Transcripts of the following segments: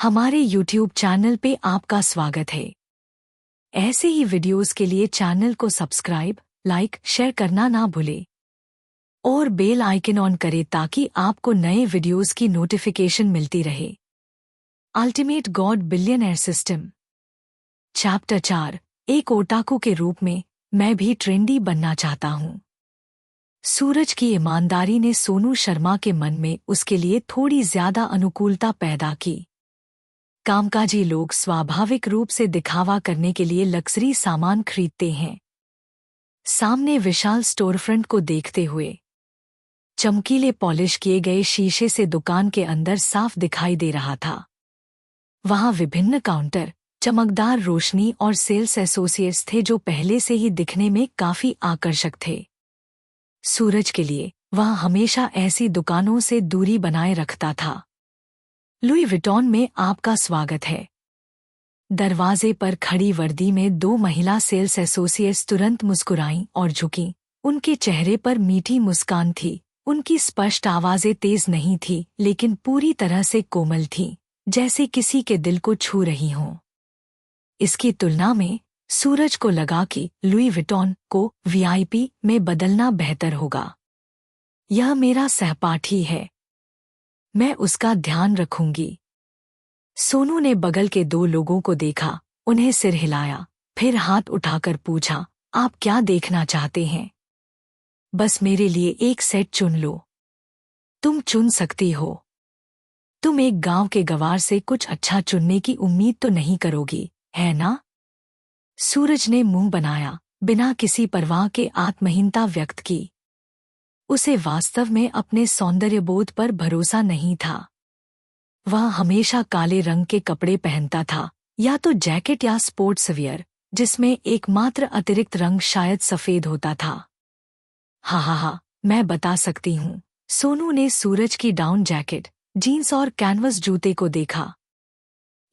हमारे YouTube channel पे आपका स्वागत है। ऐसे ही वीडियोस के लिए चैनल को सब्सक्राइब, लाइक, शेयर करना ना भूलें और बेल आइकन ऑन करें ताकि आपको नए वीडियोस की नोटिफिकेशन मिलती रहे। Ultimate God billionaire system chapter 4। एक ओटाकू के रूप में मैं भी ट्रेंडी बनना चाहता हूँ। सूरज की ईमानदारी ने सोनू शर्मा के मन में उसके लिए थोड़ी ज्यादा अनुकूलता पैदा की। कामकाजी लोग स्वाभाविक रूप से दिखावा करने के लिए लग्जरी सामान खरीदते हैं। सामने विशाल स्टोरफ्रंट को देखते हुए चमकीले पॉलिश किए गए शीशे से दुकान के अंदर साफ दिखाई दे रहा था। वहां विभिन्न काउंटर, चमकदार रोशनी और सेल्स एसोसिएट्स थे जो पहले से ही दिखने में काफी आकर्षक थे। सूरज के लिए वह हमेशा ऐसी दुकानों से दूरी बनाए रखता था। लुई विटॉन में आपका स्वागत है। दरवाजे पर खड़ी वर्दी में दो महिला सेल्स एसोसिएट्स तुरंत मुस्कुराईं और झुकीं। उनके चेहरे पर मीठी मुस्कान थी। उनकी स्पष्ट आवाजें तेज नहीं थी लेकिन पूरी तरह से कोमल थीं, जैसे किसी के दिल को छू रही हों। इसकी तुलना में सूरज को लगा कि लुई विटॉन को वीआईपी में बदलना बेहतर होगा। यह मेरा सहपाठी है, मैं उसका ध्यान रखूंगी। सोनू ने बगल के दो लोगों को देखा, उन्हें सिर हिलाया, फिर हाथ उठाकर पूछा, आप क्या देखना चाहते हैं? बस मेरे लिए एक सेट चुन लो। तुम चुन सकती हो। तुम एक गांव के गवार से कुछ अच्छा चुनने की उम्मीद तो नहीं करोगी, है ना? सूरज ने मुंह बनाया, बिना किसी परवाह के आत्महीनता व्यक्त की। उसे वास्तव में अपने सौंदर्यबोध पर भरोसा नहीं था। वह हमेशा काले रंग के कपड़े पहनता था, या तो जैकेट या स्पोर्ट्स वियर, जिसमें एकमात्र अतिरिक्त रंग शायद सफेद होता था। हा, मैं बता सकती हूँ। सोनू ने सूरज की डाउन जैकेट, जीन्स और कैनवस जूते को देखा।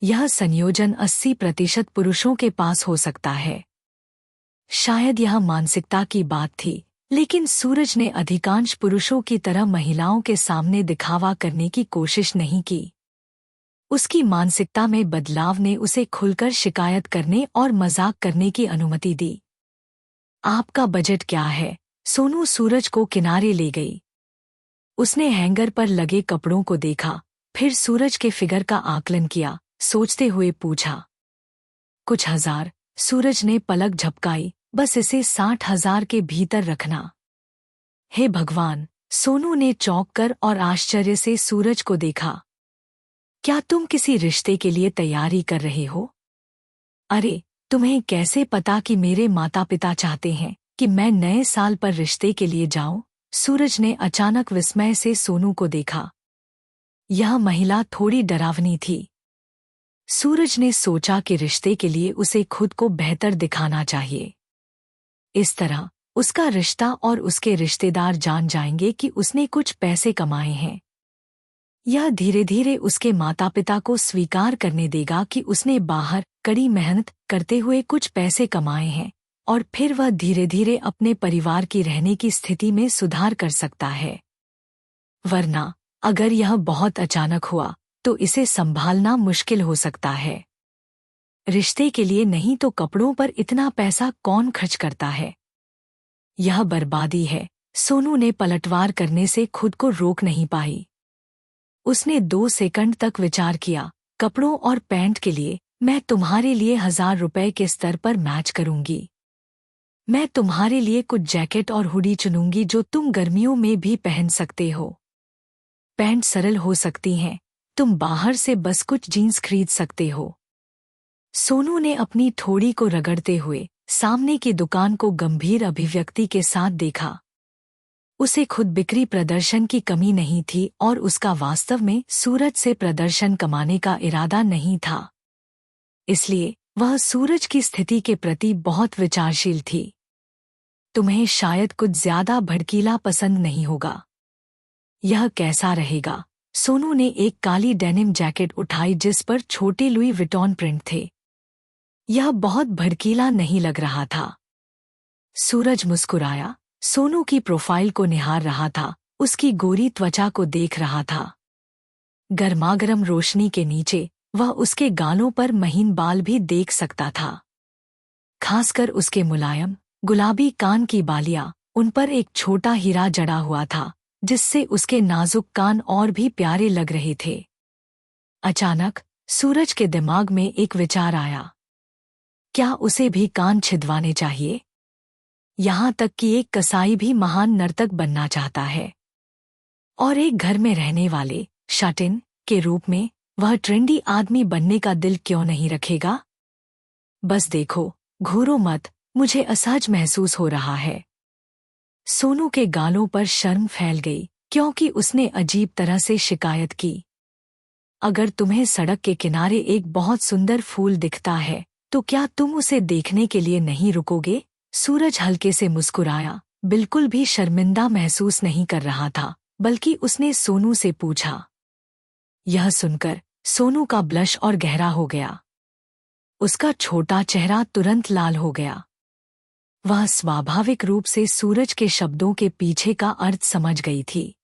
यह संयोजन 80% पुरुषों के पास हो सकता है। शायद यह मानसिकता की बात थी, लेकिन सूरज ने अधिकांश पुरुषों की तरह महिलाओं के सामने दिखावा करने की कोशिश नहीं की। उसकी मानसिकता में बदलाव ने उसे खुलकर शिकायत करने और मजाक करने की अनुमति दी। आपका बजट क्या है? सोनू सूरज को किनारे ले गई। उसने हैंगर पर लगे कपड़ों को देखा, फिर सूरज के फिगर का आकलन किया, सोचते हुए पूछा। कुछ हजार। सूरज ने पलक झपकाई, बस इसे 60,000 के भीतर रखना। हे भगवान! सोनू ने चौंक कर और आश्चर्य से सूरज को देखा। क्या तुम किसी रिश्ते के लिए तैयारी कर रहे हो? अरे, तुम्हें कैसे पता कि मेरे माता पिता चाहते हैं कि मैं नए साल पर रिश्ते के लिए जाऊं? सूरज ने अचानक विस्मय से सोनू को देखा। यह महिला थोड़ी डरावनी थी। सूरज ने सोचा कि रिश्ते के लिए उसे खुद को बेहतर दिखाना चाहिए। इस तरह उसका रिश्ता और उसके रिश्तेदार जान जाएंगे कि उसने कुछ पैसे कमाए हैं। यह धीरे धीरे उसके माता पिता को स्वीकार करने देगा कि उसने बाहर कड़ी मेहनत करते हुए कुछ पैसे कमाए हैं, और फिर वह धीरे धीरे अपने परिवार की रहने की स्थिति में सुधार कर सकता है। वरना अगर यह बहुत अचानक हुआ तो इसे संभालना मुश्किल हो सकता है। रिश्ते के लिए नहीं तो कपड़ों पर इतना पैसा कौन खर्च करता है? यह बर्बादी है। सोनू ने पलटवार करने से खुद को रोक नहीं पाई। उसने 2 सेकंड तक विचार किया। कपड़ों और पैंट के लिए मैं तुम्हारे लिए 1000 रुपए के स्तर पर मैच करूंगी। मैं तुम्हारे लिए कुछ जैकेट और हुडी चुनूंगी जो तुम गर्मियों में भी पहन सकते हो। पैंट सरल हो सकती हैं, तुम बाहर से बस कुछ जीन्स खरीद सकते हो। सोनू ने अपनी ठोड़ी को रगड़ते हुए सामने की दुकान को गंभीर अभिव्यक्ति के साथ देखा। उसे खुद बिक्री प्रदर्शन की कमी नहीं थी और उसका वास्तव में सूरज से प्रदर्शन कमाने का इरादा नहीं था। इसलिए वह सूरज की स्थिति के प्रति बहुत विचारशील थी। तुम्हें शायद कुछ ज्यादा भड़कीला पसंद नहीं होगा। यह कैसा रहेगा? सोनू ने एक काली डेनिम जैकेट उठाई जिस पर छोटे लुई विटॉन प्रिंट थे। यह बहुत भड़कीला नहीं लग रहा था। सूरज मुस्कुराया, सोनू की प्रोफाइल को निहार रहा था, उसकी गोरी त्वचा को देख रहा था। गर्मागर्म रोशनी के नीचे वह उसके गालों पर महीन बाल भी देख सकता था, खासकर उसके मुलायम गुलाबी कान की बालियां। उन पर एक छोटा हीरा जड़ा हुआ था, जिससे उसके नाजुक कान और भी प्यारे लग रहे थे। अचानक सूरज के दिमाग में एक विचार आया। क्या उसे भी कान छिदवाने चाहिए? यहाँ तक कि एक कसाई भी महान नर्तक बनना चाहता है, और एक घर में रहने वाले शट-इन के रूप में वह ट्रेंडी आदमी बनने का दिल क्यों नहीं रखेगा? बस देखो, घूरो मत, मुझे असहज महसूस हो रहा है। सोनू के गालों पर शर्म फैल गई, क्योंकि उसने अजीब तरह से शिकायत की। अगर तुम्हें सड़क के किनारे एक बहुत सुंदर फूल दिखता है, तो क्या तुम उसे देखने के लिए नहीं रुकोगे? सूरज हल्के से मुस्कुराया, बिल्कुल भी शर्मिंदा महसूस नहीं कर रहा था, बल्कि उसने सोनू से पूछा। यह सुनकर सोनू का ब्लश और गहरा हो गया। उसका छोटा चेहरा तुरंत लाल हो गया। वह स्वाभाविक रूप से सूरज के शब्दों के पीछे का अर्थ समझ गई थी।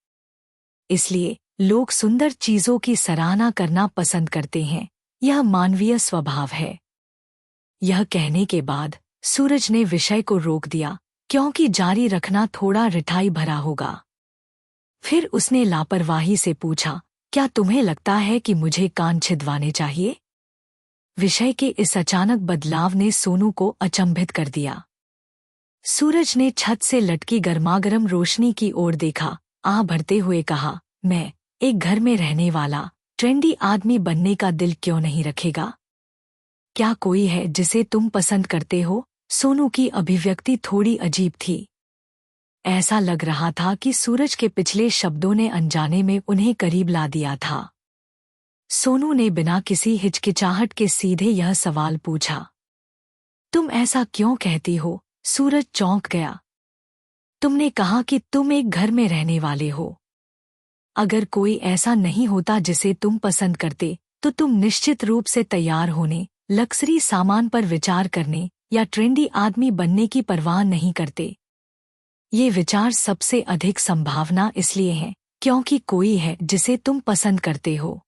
इसलिए लोग सुंदर चीजों की सराहना करना पसंद करते हैं, यह मानवीय स्वभाव है। यह कहने के बाद सूरज ने विषय को रोक दिया, क्योंकि जारी रखना थोड़ा रिठाई भरा होगा। फिर उसने लापरवाही से पूछा, क्या तुम्हें लगता है कि मुझे कान छिदवाने चाहिए? विषय के इस अचानक बदलाव ने सोनू को अचंभित कर दिया। सूरज ने छत से लटकी गर्मागर्म रोशनी की ओर देखा, आह भरते हुए कहा, मैं एक घर में रहने वाला ट्रेंडी आदमी बनने का दिल क्यों नहीं रखेगा? क्या कोई है जिसे तुम पसंद करते हो? सोनू की अभिव्यक्ति थोड़ी अजीब थी। ऐसा लग रहा था कि सूरज के पिछले शब्दों ने अनजाने में उन्हें करीब ला दिया था। सोनू ने बिना किसी हिचकिचाहट के सीधे यह सवाल पूछा। तुम ऐसा क्यों कहती हो? सूरज चौंक गया। तुमने कहा कि तुम एक घर में रहने वाले हो। अगर कोई ऐसा नहीं होता जिसे तुम पसंद करते, तो तुम निश्चित रूप से तैयार होने, लक्जरी सामान पर विचार करने या ट्रेंडी आदमी बनने की परवाह नहीं करते। ये विचार सबसे अधिक संभावना इसलिए है क्योंकि कोई है जिसे तुम पसंद करते हो।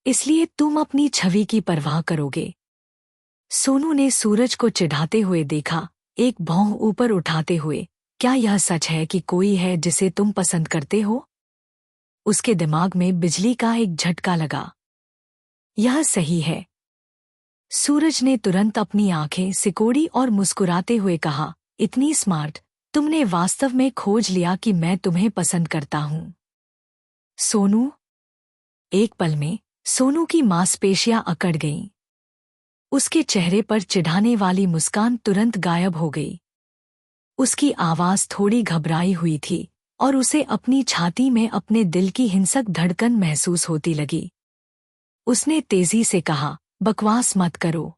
इसलिए तुम अपनी छवि की परवाह करोगे। सोनू ने सूरज को चिढ़ाते हुए देखा, एक भौं ऊपर उठाते हुए। क्या यह सच है कि कोई है जिसे तुम पसंद करते हो? उसके दिमाग में बिजली का एक झटका लगा। यह सही है। सूरज ने तुरंत अपनी आंखें सिकोड़ी और मुस्कुराते हुए कहा, इतनी स्मार्ट, तुमने वास्तव में खोज लिया कि मैं तुम्हें पसंद करता हूं। सोनू। एक पल में सोनू की मांसपेशियां अकड़ गईं। उसके चेहरे पर चिढ़ाने वाली मुस्कान तुरंत गायब हो गई। उसकी आवाज थोड़ी घबराई हुई थी और उसे अपनी छाती में अपने दिल की हिंसक धड़कन महसूस होती लगी। उसने तेजी से कहा, बकवास मत करो।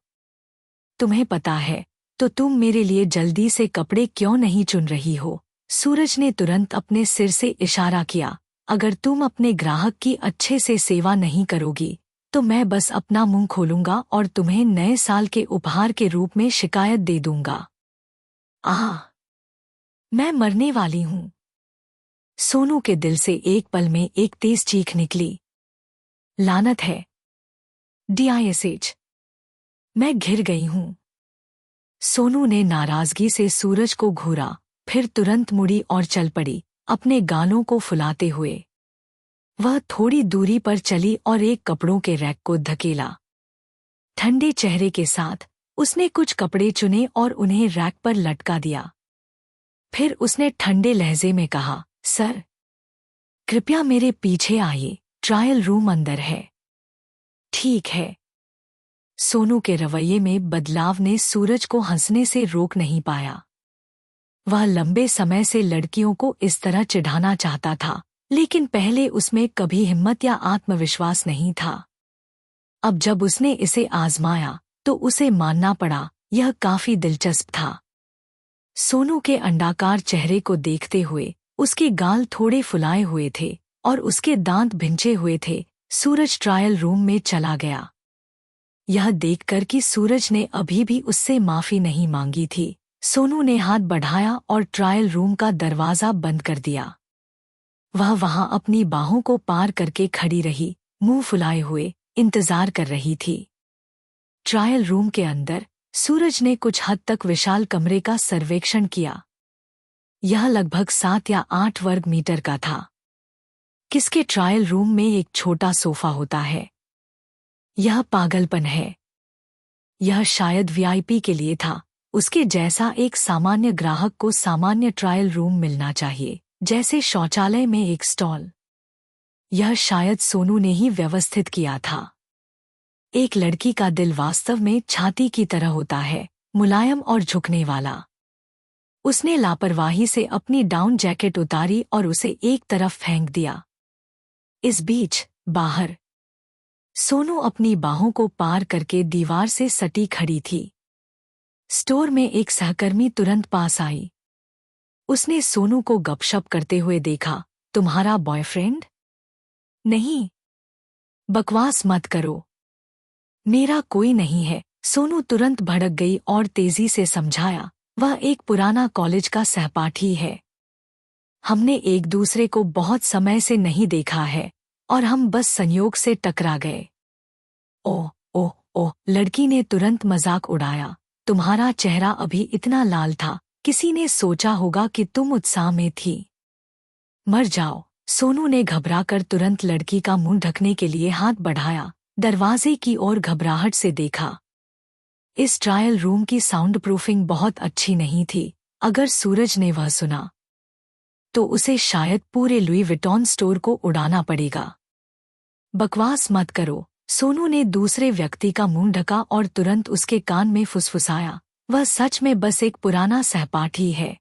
तुम्हें पता है तो तुम मेरे लिए जल्दी से कपड़े क्यों नहीं चुन रही हो? सूरज ने तुरंत अपने सिर से इशारा किया, अगर तुम अपने ग्राहक की अच्छे से सेवा नहीं करोगी, तो मैं बस अपना मुंह खोलूंगा और तुम्हें नए साल के उपहार के रूप में शिकायत दे दूंगा। आह! मैं मरने वाली हूं। सोनू के दिल से एक पल में एक तेज चीख निकली। लानत है। डिश! मैं घिर गई हूं। सोनू ने नाराजगी से सूरज को घूरा, फिर तुरंत मुड़ी और चल पड़ी, अपने गालों को फुलाते हुए। वह थोड़ी दूरी पर चली और एक कपड़ों के रैक को धकेला। ठंडे चेहरे के साथ उसने कुछ कपड़े चुने और उन्हें रैक पर लटका दिया। फिर उसने ठंडे लहजे में कहा, सर, कृपया मेरे पीछे आइए, ट्रायल रूम अंदर है। ठीक है। सोनू के रवैये में बदलाव ने सूरज को हंसने से रोक नहीं पाया। वह लंबे समय से लड़कियों को इस तरह चिढ़ाना चाहता था, लेकिन पहले उसमें कभी हिम्मत या आत्मविश्वास नहीं था। अब जब उसने इसे आजमाया, तो उसे मानना पड़ा, यह काफी दिलचस्प था। सोनू के अंडाकार चेहरे को देखते हुए उसके गाल थोड़े फुलाए हुए थे और उसके दांत भिंचे हुए थे। सूरज ट्रायल रूम में चला गया। यह देखकर कि सूरज ने अभी भी उससे माफी नहीं मांगी थी, सोनू ने हाथ बढ़ाया और ट्रायल रूम का दरवाजा बंद कर दिया। वह वहां अपनी बाहों को पार करके खड़ी रही, मुंह फुलाए हुए, इंतजार कर रही थी। ट्रायल रूम के अंदर सूरज ने कुछ हद तक विशाल कमरे का सर्वेक्षण किया। यह लगभग 7 या 8 वर्ग मीटर का था। किसके ट्रायल रूम में एक छोटा सोफा होता है? यह पागलपन है। यह शायद वीआईपी के लिए था। उसके जैसा एक सामान्य ग्राहक को सामान्य ट्रायल रूम मिलना चाहिए, जैसे शौचालय में एक स्टॉल। यह शायद सोनू ने ही व्यवस्थित किया था। एक लड़की का दिल वास्तव में छाती की तरह होता है, मुलायम और झुकने वाला। उसने लापरवाही से अपनी डाउन जैकेट उतारी और उसे एक तरफ फेंक दिया। इस बीच बाहर सोनू अपनी बाहों को पार करके दीवार से सटी खड़ी थी। स्टोर में एक सहकर्मी तुरंत पास आई। उसने सोनू को गपशप करते हुए देखा। तुम्हारा बॉयफ्रेंड? नहीं। बकवास मत करो। मेरा कोई नहीं है। सोनू तुरंत भड़क गई और तेजी से समझाया, वह एक पुराना कॉलेज का सहपाठी है। हमने एक दूसरे को बहुत समय से नहीं देखा है और हम बस संयोग से टकरा गए। ओह ओह ओह, लड़की ने तुरंत मजाक उड़ाया। तुम्हारा चेहरा अभी इतना लाल था, किसी ने सोचा होगा कि तुम उत्साह में थी। मर जाओ। सोनू ने घबराकर तुरंत लड़की का मुंह ढकने के लिए हाथ बढ़ाया। दरवाजे की ओर घबराहट से देखा। इस ट्रायल रूम की साउंड प्रूफिंग बहुत अच्छी नहीं थी। अगर सूरज ने वह सुना तो उसे शायद पूरे लुई विटॉन स्टोर को उड़ाना पड़ेगा। बकवास मत करो। सोनू ने दूसरे व्यक्ति का मुंह ढका और तुरंत उसके कान में फुसफुसाया, वह सच में बस एक पुराना सहपाठी है।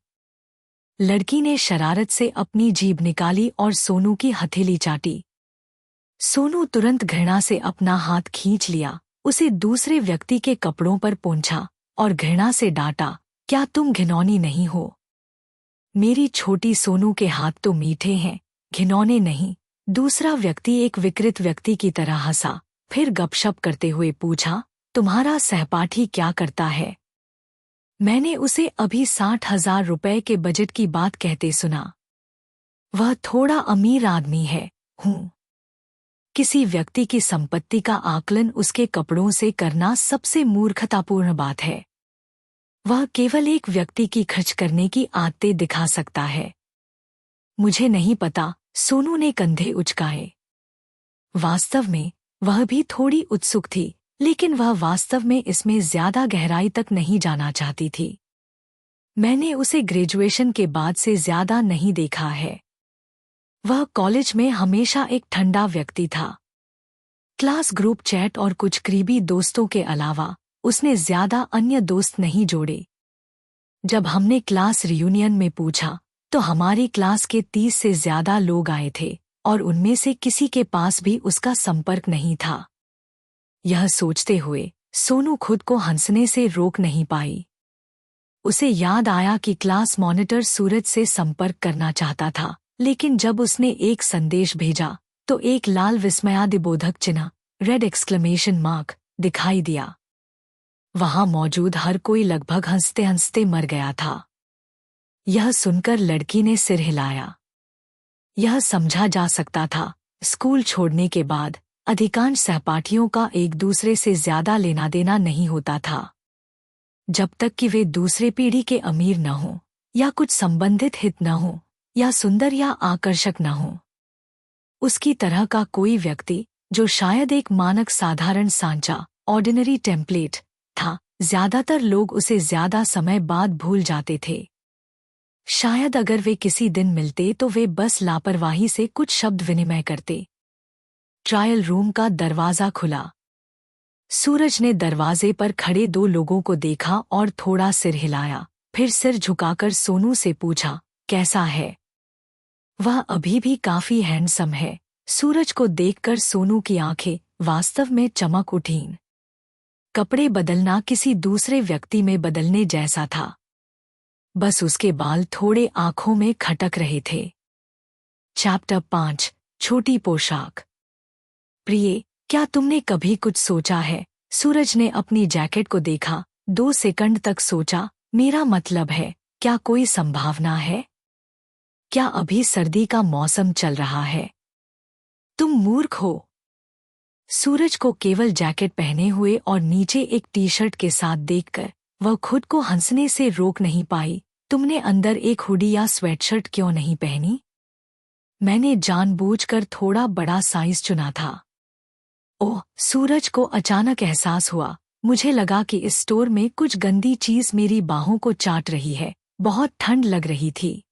लड़की ने शरारत से अपनी जीभ निकाली और सोनू की हथेली चाटी। सोनू तुरंत घृणा से अपना हाथ खींच लिया, उसे दूसरे व्यक्ति के कपड़ों पर पोंछा और घृणा से डांटा, क्या तुम घिनौनी नहीं हो? मेरी छोटी सोनू के हाथ तो मीठे हैं, घिनौने नहीं। दूसरा व्यक्ति एक विकृत व्यक्ति की तरह हंसा, फिर गपशप करते हुए पूछा, तुम्हारा सहपाठी क्या करता है? मैंने उसे अभी 60,000 रुपए के बजट की बात कहते सुना। वह थोड़ा अमीर आदमी है। हूँ। किसी व्यक्ति की संपत्ति का आकलन उसके कपड़ों से करना सबसे मूर्खतापूर्ण बात है। वह केवल एक व्यक्ति की खर्च करने की आदतें दिखा सकता है। मुझे नहीं पता, सोनू ने कंधे उचकाए। वास्तव में वह भी थोड़ी उत्सुक थी, लेकिन वह वास्तव में इसमें ज्यादा गहराई तक नहीं जाना चाहती थी। मैंने उसे ग्रेजुएशन के बाद से ज्यादा नहीं देखा है। वह कॉलेज में हमेशा एक ठंडा व्यक्ति था। क्लास ग्रुप चैट और कुछ करीबी दोस्तों के अलावा उसने ज्यादा अन्य दोस्त नहीं जोड़े। जब हमने क्लास रियूनियन में पूछा तो हमारी क्लास के 30 से ज्यादा लोग आए थे और उनमें से किसी के पास भी उसका संपर्क नहीं था। यह सोचते हुए सोनू खुद को हंसने से रोक नहीं पाई। उसे याद आया कि क्लास मॉनिटर सूरज से संपर्क करना चाहता था, लेकिन जब उसने एक संदेश भेजा तो एक लाल विस्मयादिबोधक चिन्ह, रेड एक्सक्लेमेशन मार्क, दिखाई दिया। वहां मौजूद हर कोई लगभग हंसते हंसते मर गया था। यह सुनकर लड़की ने सिर हिलाया। यह समझा जा सकता था, स्कूल छोड़ने के बाद अधिकांश सहपाठियों का एक दूसरे से ज्यादा लेना देना नहीं होता था, जब तक कि वे दूसरे पीढ़ी के अमीर न हों, या कुछ संबंधित हित न हों, या सुंदर या आकर्षक न हों। उसकी तरह का कोई व्यक्ति, जो शायद एक मानक साधारण सांचा, ऑर्डिनरी टेम्पलेट था, ज्यादातर लोग उसे ज्यादा समय बाद भूल जाते थे। शायद अगर वे किसी दिन मिलते तो वे बस लापरवाही से कुछ शब्द विनिमय करते। ट्रायल रूम का दरवाजा खुला। सूरज ने दरवाजे पर खड़े 2 लोगों को देखा और थोड़ा सिर हिलाया, फिर सिर झुकाकर सोनू से पूछा, कैसा है? वह अभी भी काफी हैंडसम है। सूरज को देखकर सोनू की आंखें वास्तव में चमक उठीं। कपड़े बदलना किसी दूसरे व्यक्ति में बदलने जैसा था। बस उसके बाल थोड़े आंखों में खटक रहे थे। चैप्टर 5, छोटी पोशाक। प्रिय, क्या तुमने कभी कुछ सोचा है? सूरज ने अपनी जैकेट को देखा, 2 सेकंड तक सोचा। मेरा मतलब है, क्या कोई संभावना है? क्या अभी सर्दी का मौसम चल रहा है? तुम मूर्ख हो। सूरज को केवल जैकेट पहने हुए और नीचे एक टी शर्ट के साथ देखकर वह खुद को हंसने से रोक नहीं पाई। तुमने अंदर एक हुडी या स्वेटशर्ट क्यों नहीं पहनी? मैंने जानबूझकर थोड़ा बड़ा साइज चुना था। ओह, सूरज को अचानक एहसास हुआ। मुझे लगा कि इस स्टोर में कुछ गंदी चीज मेरी बाहों को चाट रही है। बहुत ठंड लग रही थी।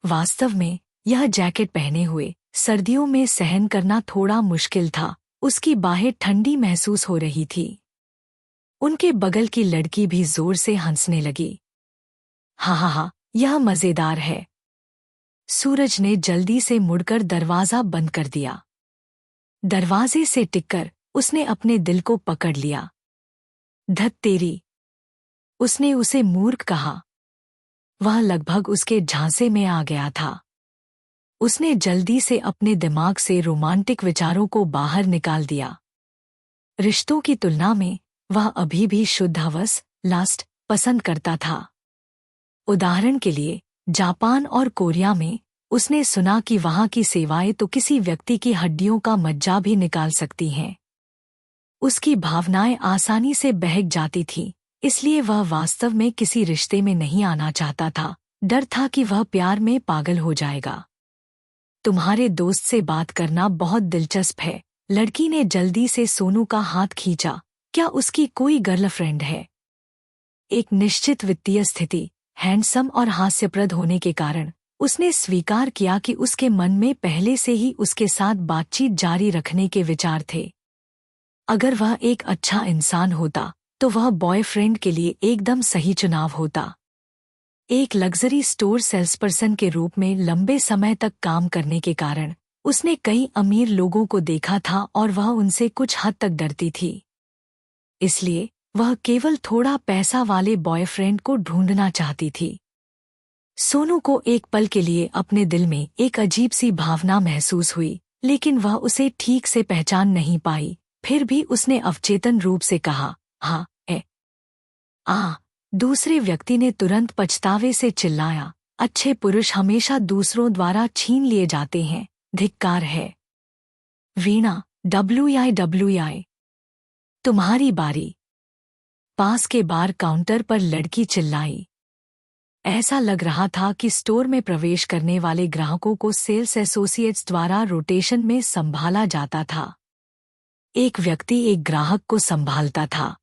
वास्तव में यह जैकेट पहने हुए सर्दियों में सहन करना थोड़ा मुश्किल था। उसकी बाहें ठंडी महसूस हो रही थी। उनके बगल की लड़की भी जोर से हंसने लगी। हा, यह मजेदार है। सूरज ने जल्दी से मुड़कर दरवाजा बंद कर दिया। दरवाजे से टिककर उसने अपने दिल को पकड़ लिया। धत तेरी, उसने उसे मूर्ख कहा। वह लगभग उसके झांसे में आ गया था। उसने जल्दी से अपने दिमाग से रोमांटिक विचारों को बाहर निकाल दिया। रिश्तों की तुलना में वह अभी भी शुद्ध हवस, लास्ट पसंद करता था। उदाहरण के लिए, जापान और कोरिया में उसने सुना कि वहां की सेवाएं तो किसी व्यक्ति की हड्डियों का मज्जा भी निकाल सकती हैं। उसकी भावनाएं आसानी से बहक जाती थीं, इसलिए वह वास्तव में किसी रिश्ते में नहीं आना चाहता था। डर था कि वह प्यार में पागल हो जाएगा। तुम्हारे दोस्त से बात करना बहुत दिलचस्प है। लड़की ने जल्दी से सोनू का हाथ खींचा। क्या उसकी कोई गर्लफ्रेंड है? एक निश्चित वित्तीय स्थिति, हैंडसम और हास्यप्रद होने के कारण उसने स्वीकार किया कि उसके मन में पहले से ही उसके साथ बातचीत जारी रखने के विचार थे। अगर वह एक अच्छा इंसान होता तो वह बॉयफ्रेंड के लिए एकदम सही चुनाव होता। एक लग्जरी स्टोर सेल्सपर्सन के रूप में लंबे समय तक काम करने के कारण उसने कई अमीर लोगों को देखा था और वह उनसे कुछ हद तक डरती थी। इसलिए वह केवल थोड़ा पैसा वाले बॉयफ्रेंड को ढूंढना चाहती थी। सोनू को एक पल के लिए अपने दिल में एक अजीब सी भावना महसूस हुई, लेकिन वह उसे ठीक से पहचान नहीं पाई। फिर भी उसने अवचेतन रूप से कहा, हाँ, दूसरे व्यक्ति ने तुरंत पछतावे से चिल्लाया, अच्छे पुरुष हमेशा दूसरों द्वारा छीन लिए जाते हैं। धिक्कार है। वीणा, WI, तुम्हारी बारी। पास के बार काउंटर पर लड़की चिल्लाई। ऐसा लग रहा था कि स्टोर में प्रवेश करने वाले ग्राहकों को सेल्स एसोसिएट्स द्वारा रोटेशन में संभाला जाता था। एक व्यक्ति एक ग्राहक को संभालता था।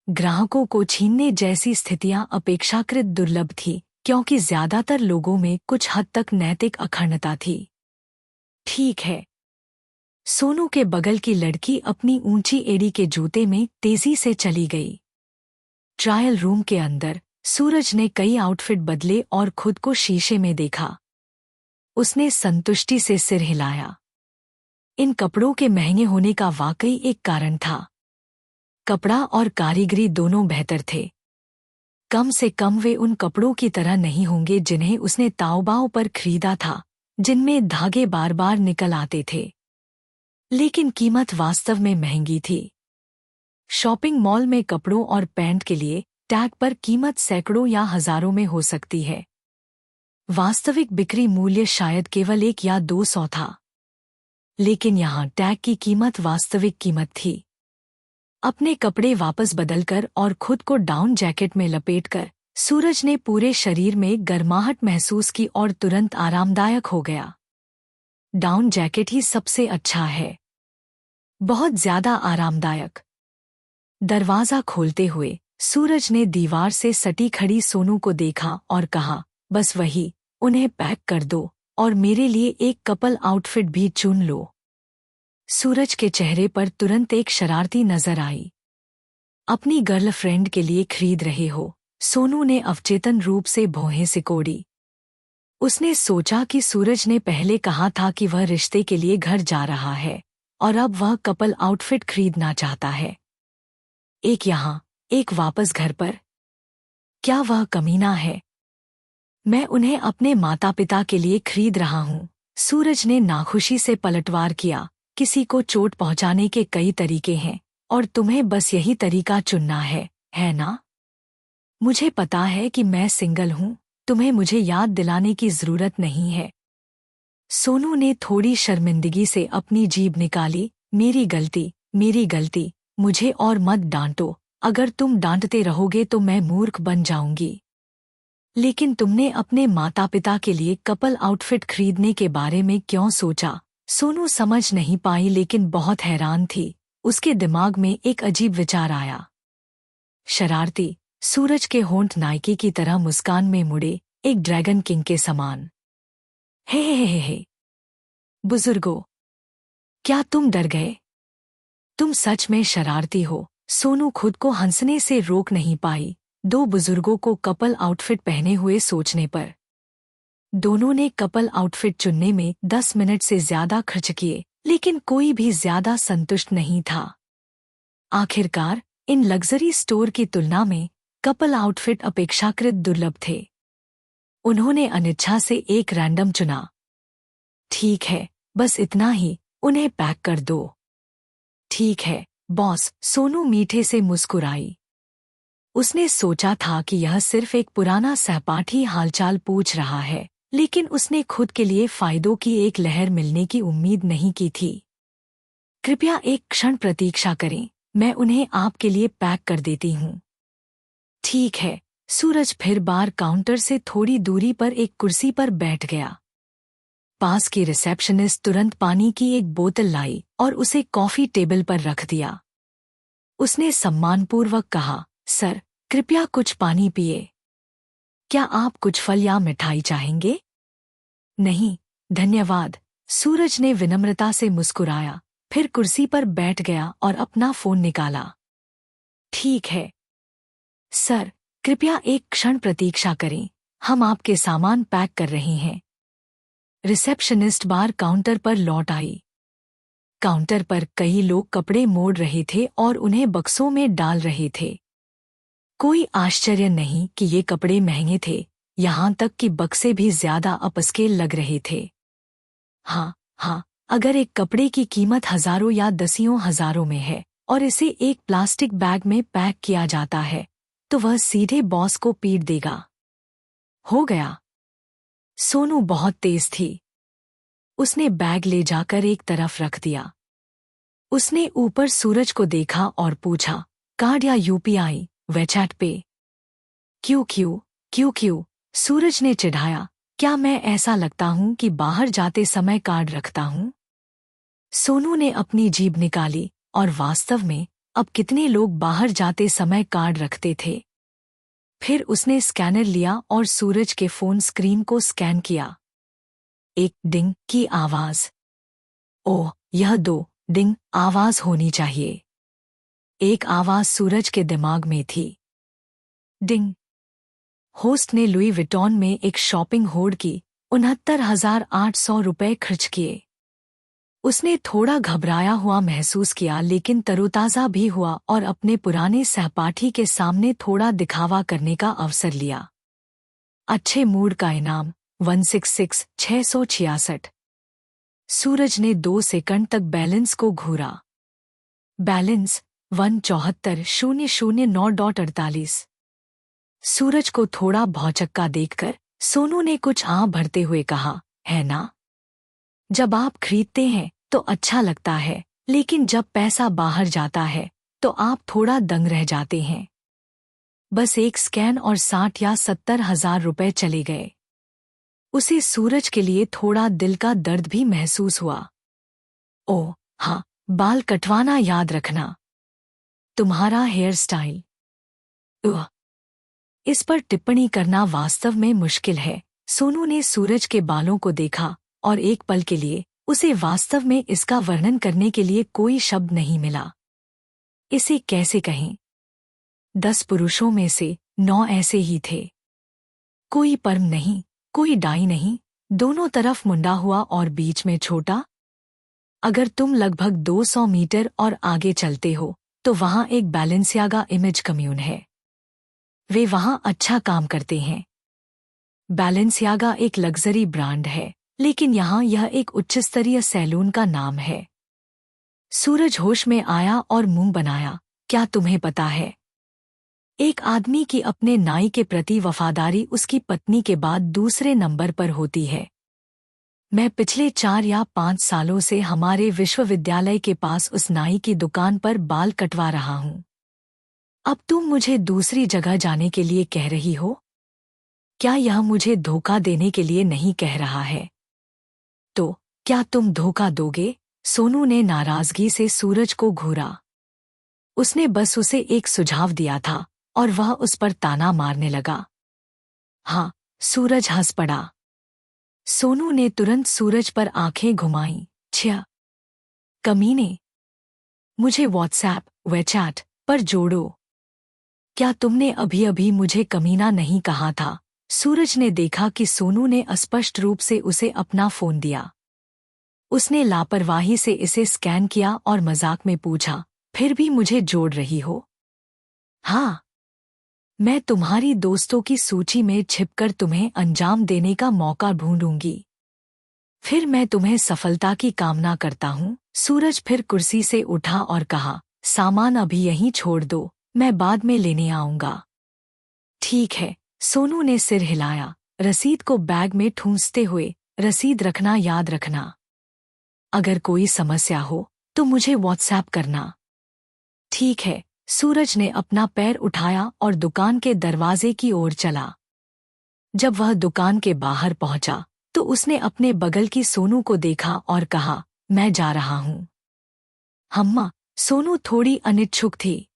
ग्राहकों को छीनने जैसी स्थितियां अपेक्षाकृत दुर्लभ थी, क्योंकि ज्यादातर लोगों में कुछ हद तक नैतिक अखंडता थी। ठीक है। सोनू के बगल की लड़की अपनी ऊंची एड़ी के जूते में तेजी से चली गई। ट्रायल रूम के अंदर सूरज ने कई आउटफिट बदले और खुद को शीशे में देखा। उसने संतुष्टि से सिर हिलाया। इन कपड़ों के महंगे होने का वाकई एक कारण था। कपड़ा और कारीगरी दोनों बेहतर थे। कम से कम वे उन कपड़ों की तरह नहीं होंगे जिन्हें उसने ताओबाओ पर खरीदा था, जिनमें धागे बार बार निकल आते थे। लेकिन कीमत वास्तव में महंगी थी। शॉपिंग मॉल में कपड़ों और पैंट के लिए टैग पर कीमत सैकड़ों या हजारों में हो सकती है। वास्तविक बिक्री मूल्य शायद केवल 1 या 200 था। लेकिन यहाँ टैग की कीमत वास्तविक कीमत थी। अपने कपड़े वापस बदलकर और खुद को डाउन जैकेट में लपेटकर सूरज ने पूरे शरीर में गर्माहट महसूस की और तुरंत आरामदायक हो गया। डाउन जैकेट ही सबसे अच्छा है। बहुत ज्यादा आरामदायक। दरवाजा खोलते हुए सूरज ने दीवार से सटी खड़ी सोनू को देखा और कहा, बस वही, उन्हें पैक कर दो और मेरे लिए एक कपल आउटफिट भी चुन लो। सूरज के चेहरे पर तुरंत एक शरारती नजर आई। अपनी गर्लफ्रेंड के लिए खरीद रहे हो? सोनू ने अवचेतन रूप से भौहें सिकोड़ी। उसने सोचा कि सूरज ने पहले कहा था कि वह रिश्ते के लिए घर जा रहा है और अब वह कपल आउटफिट खरीदना चाहता है। एक यहाँ, एक वापस घर पर। क्या वह कमीना है? मैं उन्हें अपने माता पिता के लिए खरीद रहा हूँ। सूरज ने नाखुशी से पलटवार किया। किसी को चोट पहुंचाने के कई तरीके हैं और तुम्हें बस यही तरीका चुनना है ना? मुझे पता है कि मैं सिंगल हूँ, तुम्हें मुझे याद दिलाने की जरूरत नहीं है। सोनू ने थोड़ी शर्मिंदगी से अपनी जीभ निकाली। मेरी गलती, मुझे और मत डांटो, अगर तुम डांटते रहोगे तो मैं मूर्ख बन जाऊंगी। लेकिन तुमने अपने माता पिता के लिए कपल आउटफिट खरीदने के बारे में क्यों सोचा? सोनू समझ नहीं पाई लेकिन बहुत हैरान थी। उसके दिमाग में एक अजीब विचार आया। शरारती, सूरज के होंठ नायके की तरह मुस्कान में मुड़े, एक ड्रैगन किंग के समान। हे। बुजुर्गों, क्या तुम डर गए? तुम सच में शरारती हो। सोनू खुद को हंसने से रोक नहीं पाई, दो बुजुर्गों को कपल आउटफिट पहने हुए सोचने पर। दोनों ने कपल आउटफिट चुनने में 10 मिनट से ज्यादा खर्च किए, लेकिन कोई भी ज्यादा संतुष्ट नहीं था। आखिरकार इन लग्जरी स्टोर की तुलना में कपल आउटफिट अपेक्षाकृत दुर्लभ थे। उन्होंने अनिच्छा से एक रैंडम चुना। ठीक है, बस इतना ही, उन्हें पैक कर दो। ठीक है बॉस, सोनू मीठे से मुस्कुराई। उसने सोचा था कि यह सिर्फ एक पुराना सहपाठी हालचाल पूछ रहा है, लेकिन उसने खुद के लिए फायदों की एक लहर मिलने की उम्मीद नहीं की थी। कृपया एक क्षण प्रतीक्षा करें, मैं उन्हें आपके लिए पैक कर देती हूँ। ठीक है। सूरज फिर बार काउंटर से थोड़ी दूरी पर एक कुर्सी पर बैठ गया। पास की रिसेप्शनिस्ट तुरंत पानी की एक बोतल लाई और उसे कॉफी टेबल पर रख दिया। उसने सम्मानपूर्वक कहा, सर, कृपया कुछ पानी पिए। क्या आप कुछ फल या मिठाई चाहेंगे? नहीं, धन्यवाद। सूरज ने विनम्रता से मुस्कुराया, फिर कुर्सी पर बैठ गया और अपना फोन निकाला। ठीक है सर, कृपया एक क्षण प्रतीक्षा करें, हम आपके सामान पैक कर रहे हैं। रिसेप्शनिस्ट बार काउंटर पर लौट आई। काउंटर पर कई लोग कपड़े मोड़ रहे थे और उन्हें बक्सों में डाल रहे थे। कोई आश्चर्य नहीं कि ये कपड़े महंगे थे, यहाँ तक कि बक्से भी ज्यादा अपस्केल लग रहे थे। हाँ, अगर एक कपड़े की कीमत हजारों या दसियों हजारों में है और इसे एक प्लास्टिक बैग में पैक किया जाता है, तो वह सीधे बॉस को पीट देगा। हो गया। सोनू बहुत तेज थी। उसने बैग ले जाकर एक तरफ रख दिया। उसने ऊपर सूरज को देखा और पूछा, कार्ड या यूपीआई, वेचैट पे? क्यों? सूरज ने चिढ़ाया, क्या मैं ऐसा लगता हूं कि बाहर जाते समय कार्ड रखता हूं? सोनू ने अपनी जीभ निकाली, और वास्तव में अब कितने लोग बाहर जाते समय कार्ड रखते थे। फिर उसने स्कैनर लिया और सूरज के फोन स्क्रीन को स्कैन किया। एक डिंग की आवाज। ओह, यह 2 डिंग आवाज होनी चाहिए। एक आवाज सूरज के दिमाग में थी। डिंग। होस्ट ने लुई विटॉन में एक शॉपिंग होड़ की, 69,800 रुपए खर्च किए। उसने थोड़ा घबराया हुआ महसूस किया, लेकिन तरोताजा भी हुआ और अपने पुराने सहपाठी के सामने थोड़ा दिखावा करने का अवसर लिया। अच्छे मूड का इनाम 166,666। सूरज ने 2 सेकंड तक बैलेंस को घूरा। बैलेंस 174,009.48। सूरज को थोड़ा भौचक्का देखकर सोनू ने कुछ आह भरते हुए कहा, है ना? जब आप खरीदते हैं तो अच्छा लगता है, लेकिन जब पैसा बाहर जाता है तो आप थोड़ा दंग रह जाते हैं। बस एक स्कैन और 60 या 70 हजार रुपए चले गए। उसे सूरज के लिए थोड़ा दिल का दर्द भी महसूस हुआ। ओह हाँ, बाल कटवाना याद रखना। तुम्हारा हेयर स्टाइल। इस पर टिप्पणी करना वास्तव में मुश्किल है। सोनू ने सूरज के बालों को देखा और एक पल के लिए उसे वास्तव में इसका वर्णन करने के लिए कोई शब्द नहीं मिला। इसे कैसे कहें? 10 पुरुषों में से 9 ऐसे ही थे। कोई पर्म नहीं, कोई डाई नहीं, दोनों तरफ मुंडा हुआ और बीच में छोटा। अगर तुम लगभग 200 मीटर और आगे चलते हो तो वहां एक बैलेंसियागा इमेज कम्यून है। वे वहां अच्छा काम करते हैं। बैलेंसियागा एक लग्जरी ब्रांड है, लेकिन यहाँ यह एक उच्चस्तरीय सैलून का नाम है। सूरज होश में आया और मुंह बनाया, क्या तुम्हें पता है? एक आदमी की अपने नाई के प्रति वफादारी उसकी पत्नी के बाद दूसरे नंबर पर होती है। मैं पिछले 4 या 5 सालों से हमारे विश्वविद्यालय के पास उस नाई की दुकान पर बाल कटवा रहा हूँ। अब तुम मुझे दूसरी जगह जाने के लिए कह रही हो? क्या यह मुझे धोखा देने के लिए नहीं कह रहा है? तो क्या तुम धोखा दोगे? सोनू ने नाराजगी से सूरज को घूरा। उसने बस उसे एक सुझाव दिया था और वह उस पर ताना मारने लगा। हाँ, सूरज हंस पड़ा। सोनू ने तुरंत सूरज पर आंखें घुमाईं। छ्या, कमीने, मुझे व्हाट्सएप व चैट पर जोड़ो। क्या तुमने अभी अभी मुझे कमीना नहीं कहा था? सूरज ने देखा कि सोनू ने अस्पष्ट रूप से उसे अपना फोन दिया। उसने लापरवाही से इसे स्कैन किया और मजाक में पूछा, फिर भी मुझे जोड़ रही हो? हाँ, मैं तुम्हारी दोस्तों की सूची में छिपकर तुम्हें अंजाम देने का मौका ढूंढूंगी। फिर मैं तुम्हें सफलता की कामना करता हूँ। सूरज फिर कुर्सी से उठा और कहा, सामान अभी यहीं छोड़ दो, मैं बाद में लेने आऊंगा। ठीक है, सोनू ने सिर हिलाया, रसीद को बैग में ठूंसते हुए। रसीद रखना याद रखना। अगर कोई समस्या हो तो मुझे व्हाट्सएप करना। ठीक है। सूरज ने अपना पैर उठाया और दुकान के दरवाजे की ओर चला। जब वह दुकान के बाहर पहुंचा तो उसने अपने बगल की सोनू को देखा और कहा, मैं जा रहा हूं। हम्मा, सोनू थोड़ी अनिच्छुक थी।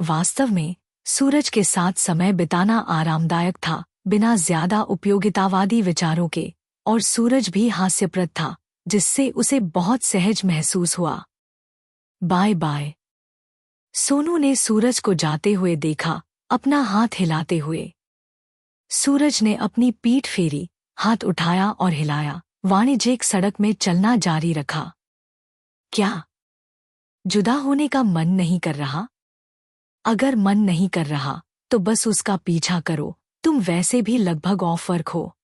वास्तव में सूरज के साथ समय बिताना आरामदायक था, बिना ज्यादा उपयोगितावादी विचारों के, और सूरज भी हास्यप्रद था, जिससे उसे बहुत सहज महसूस हुआ। Bye bye. सोनू ने सूरज को जाते हुए देखा, अपना हाथ हिलाते हुए। सूरज ने अपनी पीठ फेरी, हाथ उठाया और हिलाया, वाणिज्यिक सड़क में चलना जारी रखा। क्या जुदा होने का मन नहीं कर रहा? अगर मन नहीं कर रहा तो बस उसका पीछा करो, तुम वैसे भी लगभग ऑफर्क हो।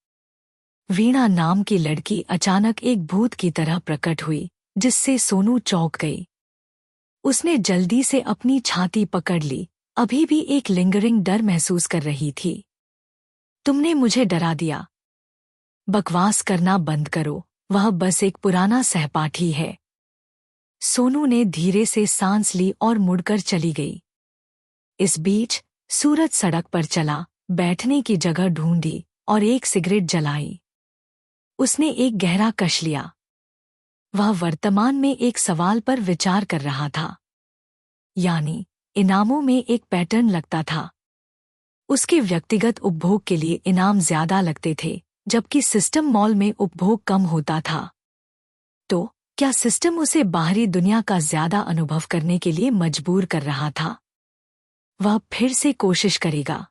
वीणा नाम की लड़की अचानक एक भूत की तरह प्रकट हुई, जिससे सोनू चौंक गई। उसने जल्दी से अपनी छाती पकड़ ली, अभी भी एक लिंगरिंग डर महसूस कर रही थी। तुमने मुझे डरा दिया। बकवास करना बंद करो, वह बस एक पुराना सहपाठी है। सोनू ने धीरे से सांस ली और मुड़कर चली गई। इस बीच सूरज सड़क पर चला, बैठने की जगह ढूंढी और एक सिगरेट जलाई। उसने एक गहरा कश लिया। वह वर्तमान में एक सवाल पर विचार कर रहा था, यानी इनामों में एक पैटर्न लगता था। उसके व्यक्तिगत उपभोग के लिए इनाम ज्यादा लगते थे, जबकि सिस्टम मॉल में उपभोग कम होता था। तो क्या सिस्टम उसे बाहरी दुनिया का ज्यादा अनुभव करने के लिए मजबूर कर रहा था? वह फिर से कोशिश करेगा।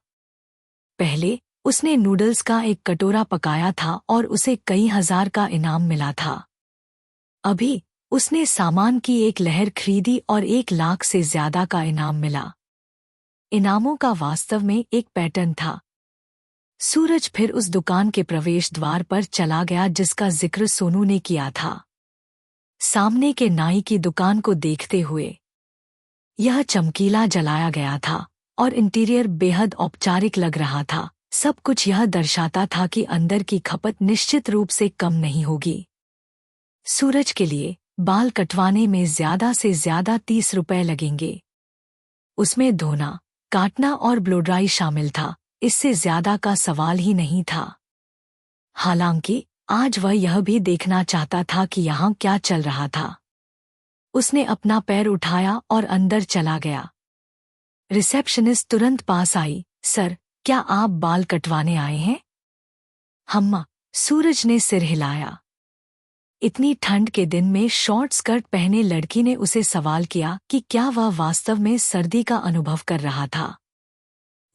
पहले उसने नूडल्स का एक कटोरा पकाया था और उसे कई हजार का इनाम मिला था। अभी उसने सामान की एक लहर खरीदी और 1 लाख से ज्यादा का इनाम मिला। इनामों का वास्तव में एक पैटर्न था। सूरज फिर उस दुकान के प्रवेश द्वार पर चला गया जिसका जिक्र सोनू ने किया था। सामने के नाई की दुकान को देखते हुए, यह चमकीला जलाया गया था और इंटीरियर बेहद औपचारिक लग रहा था। सब कुछ यह दर्शाता था कि अंदर की खपत निश्चित रूप से कम नहीं होगी। सूरज के लिए बाल कटवाने में ज्यादा से ज्यादा 30 रुपए लगेंगे। उसमें धोना, काटना और ब्लोड्राई शामिल था, इससे ज्यादा का सवाल ही नहीं था। हालांकि आज वह यह भी देखना चाहता था कि यहाँ क्या चल रहा था। उसने अपना पैर उठाया और अंदर चला गया। रिसेप्शनिस्ट तुरंत पास आई। सर, क्या आप बाल कटवाने आए हैं? हम्मा, सूरज ने सिर हिलाया। इतनी ठंड के दिन में शॉर्ट स्कर्ट पहने लड़की ने उसे सवाल किया कि क्या वह वास्तव में सर्दी का अनुभव कर रहा था।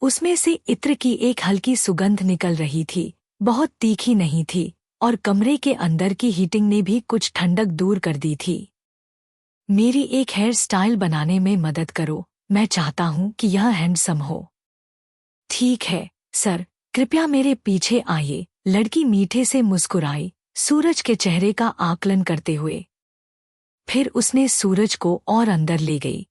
उसमें से इत्र की एक हल्की सुगंध निकल रही थी, बहुत तीखी नहीं थी, और कमरे के अंदर की हीटिंग ने भी कुछ ठंडक दूर कर दी थी। मेरी एक हेयर स्टाइल बनाने में मदद करो, मैं चाहता हूं कि यह हैंडसम हो। ठीक है सर, कृपया मेरे पीछे आइए, लड़की मीठे से मुस्कुराई, सूरज के चेहरे का आकलन करते हुए। फिर उसने सूरज को और अंदर ले गई।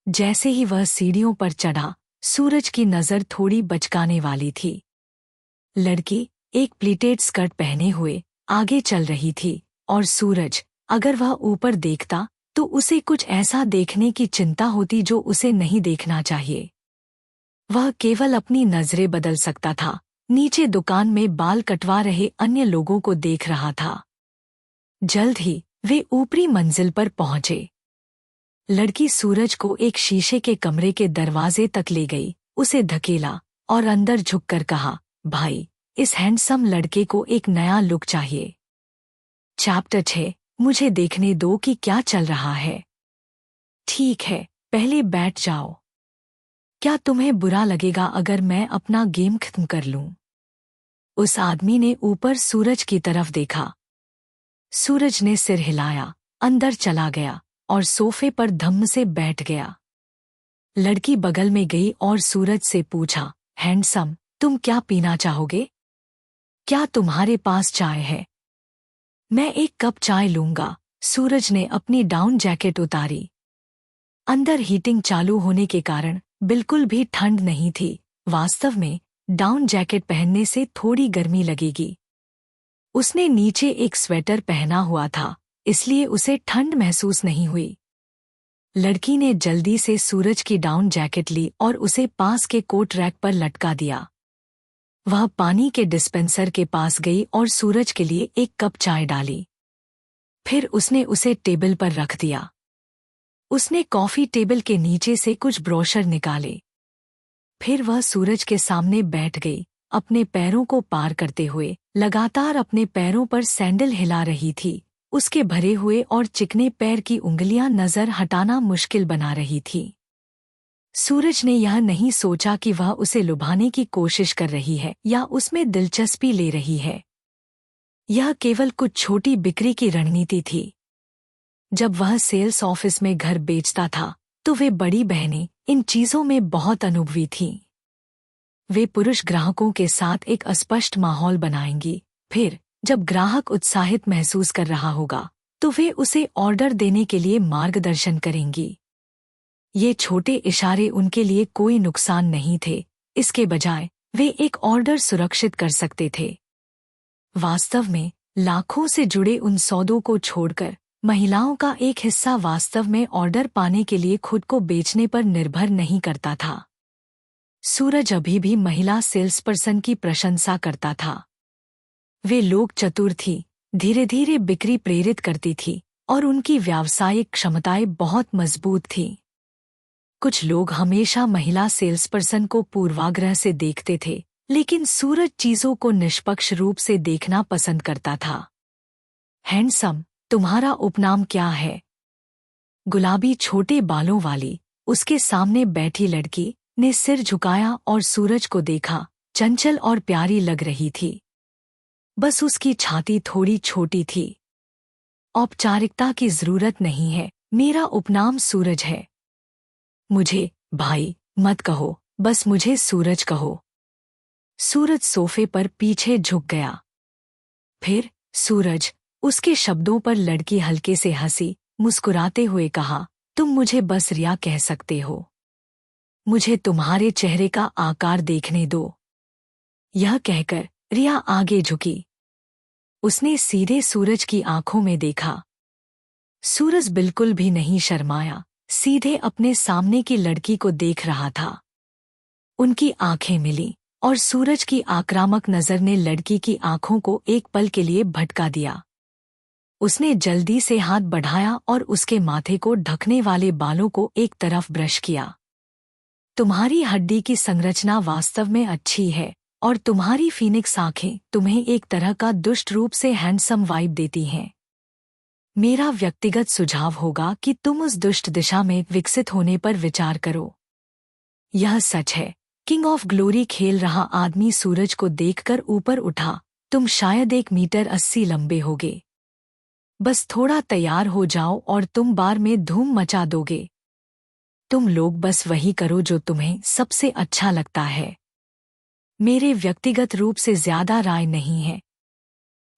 जैसे ही वह सीढ़ियों पर चढ़ा, सूरज की नजर थोड़ी बचकाने वाली थी। लड़की एक प्लीटेड स्कर्ट पहने हुए आगे चल रही थी और सूरज, अगर वह ऊपर देखता तो उसे कुछ ऐसा देखने की चिंता होती जो उसे नहीं देखना चाहिए। वह केवल अपनी नजरें बदल सकता था। नीचे दुकान में बाल कटवा रहे अन्य लोगों को देख रहा था। जल्द ही वे ऊपरी मंजिल पर पहुंचे। लड़की सूरज को एक शीशे के कमरे के दरवाजे तक ले गई, उसे धकेला और अंदर झुककर कहा, भाई, इस हैंडसम लड़के को एक नया लुक चाहिए। चैप्टर 6, मुझे देखने दो कि क्या चल रहा है। ठीक है, पहले बैठ जाओ। क्या तुम्हें बुरा लगेगा अगर मैं अपना गेम खत्म कर लूं? उस आदमी ने ऊपर सूरज की तरफ देखा। सूरज ने सिर हिलाया, अंदर चला गया और सोफे पर धम्म से बैठ गया। लड़की बगल में गई और सूरज से पूछा, हैंडसम, तुम क्या पीना चाहोगे? क्या तुम्हारे पास चाय है? मैं एक कप चाय लूंगा। सूरज ने अपनी डाउन जैकेट उतारी। अंदर हीटिंग चालू होने के कारण बिल्कुल भी ठंड नहीं थी। वास्तव में डाउन जैकेट पहनने से थोड़ी गर्मी लगेगी। उसने नीचे एक स्वेटर पहना हुआ था, इसलिए उसे ठंड महसूस नहीं हुई। लड़की ने जल्दी से सूरज की डाउन जैकेट ली और उसे पास के कोट रैक पर लटका दिया। वह पानी के डिस्पेंसर के पास गई और सूरज के लिए एक कप चाय डाली। फिर उसने उसे टेबल पर रख दिया। उसने कॉफी टेबल के नीचे से कुछ ब्रोशर निकाले। फिर वह सूरज के सामने बैठ गई, अपने पैरों को पार करते हुए लगातार अपने पैरों पर सैंडल हिला रही थी। उसके भरे हुए और चिकने पैर की उंगलियां नजर हटाना मुश्किल बना रही थी। सूरज ने यह नहीं सोचा कि वह उसे लुभाने की कोशिश कर रही है या उसमें दिलचस्पी ले रही है। यह केवल कुछ छोटी बिक्री की रणनीति थी। जब वह सेल्स ऑफिस में घर बेचता था तो वे बड़ी बहनें इन चीजों में बहुत अनुभवी थीं। वे पुरुष ग्राहकों के साथ एक अस्पष्ट माहौल बनाएंगी। फिर जब ग्राहक उत्साहित महसूस कर रहा होगा तो वे उसे ऑर्डर देने के लिए मार्गदर्शन करेंगी। ये छोटे इशारे उनके लिए कोई नुकसान नहीं थे, इसके बजाय वे एक ऑर्डर सुरक्षित कर सकते थे। वास्तव में लाखों से जुड़े उन सौदों को छोड़कर महिलाओं का एक हिस्सा वास्तव में ऑर्डर पाने के लिए खुद को बेचने पर निर्भर नहीं करता था। सूरज अभी भी महिला सेल्सपर्सन की प्रशंसा करता था। वे लोग चतुर थी, धीरे धीरे बिक्री प्रेरित करती थी और उनकी व्यावसायिक क्षमताएं बहुत मजबूत थीं। कुछ लोग हमेशा महिला सेल्सपर्सन को पूर्वाग्रह से देखते थे, लेकिन सूरज चीजों को निष्पक्ष रूप से देखना पसंद करता था। हैंडसम, तुम्हारा उपनाम क्या है? गुलाबी छोटे बालों वाली उसके सामने बैठी लड़की ने सिर झुकाया और सूरज को देखा। चंचल और प्यारी लग रही थी, बस उसकी छाती थोड़ी छोटी थी। औपचारिकता की जरूरत नहीं है, मेरा उपनाम सूरज है। मुझे भाई मत कहो, बस मुझे सूरज कहो। सूरज सोफे पर पीछे झुक गया। फिर सूरज, उसके शब्दों पर लड़की हल्के से हंसी, मुस्कुराते हुए कहा, तुम मुझे बस रिया कह सकते हो। मुझे तुम्हारे चेहरे का आकार देखने दो। यह कहकर रिया आगे झुकी। उसने सीधे सूरज की आंखों में देखा। सूरज बिल्कुल भी नहीं शर्माया, सीधे अपने सामने की लड़की को देख रहा था। उनकी आंखें मिली और सूरज की आक्रामक नजर ने लड़की की आंखों को एक पल के लिए भटका दिया। उसने जल्दी से हाथ बढ़ाया और उसके माथे को ढकने वाले बालों को एक तरफ ब्रश किया। तुम्हारी हड्डी की संरचना वास्तव में अच्छी है और तुम्हारी फीनिक्स आंखें तुम्हें एक तरह का दुष्ट रूप से हैंडसम वाइब देती हैं। मेरा व्यक्तिगत सुझाव होगा कि तुम उस दुष्ट दिशा में विकसित होने पर विचार करो। यह सच है। किंग ऑफ ग्लोरी खेल रहा आदमी सूरज को देखकर ऊपर उठा। तुम शायद 1 मीटर 80 लंबे होगे। बस थोड़ा तैयार हो जाओ और तुम बार में धूम मचा दोगे। तुम लोग बस वही करो जो तुम्हें सबसे अच्छा लगता है। मेरे व्यक्तिगत रूप से ज्यादा राय नहीं है।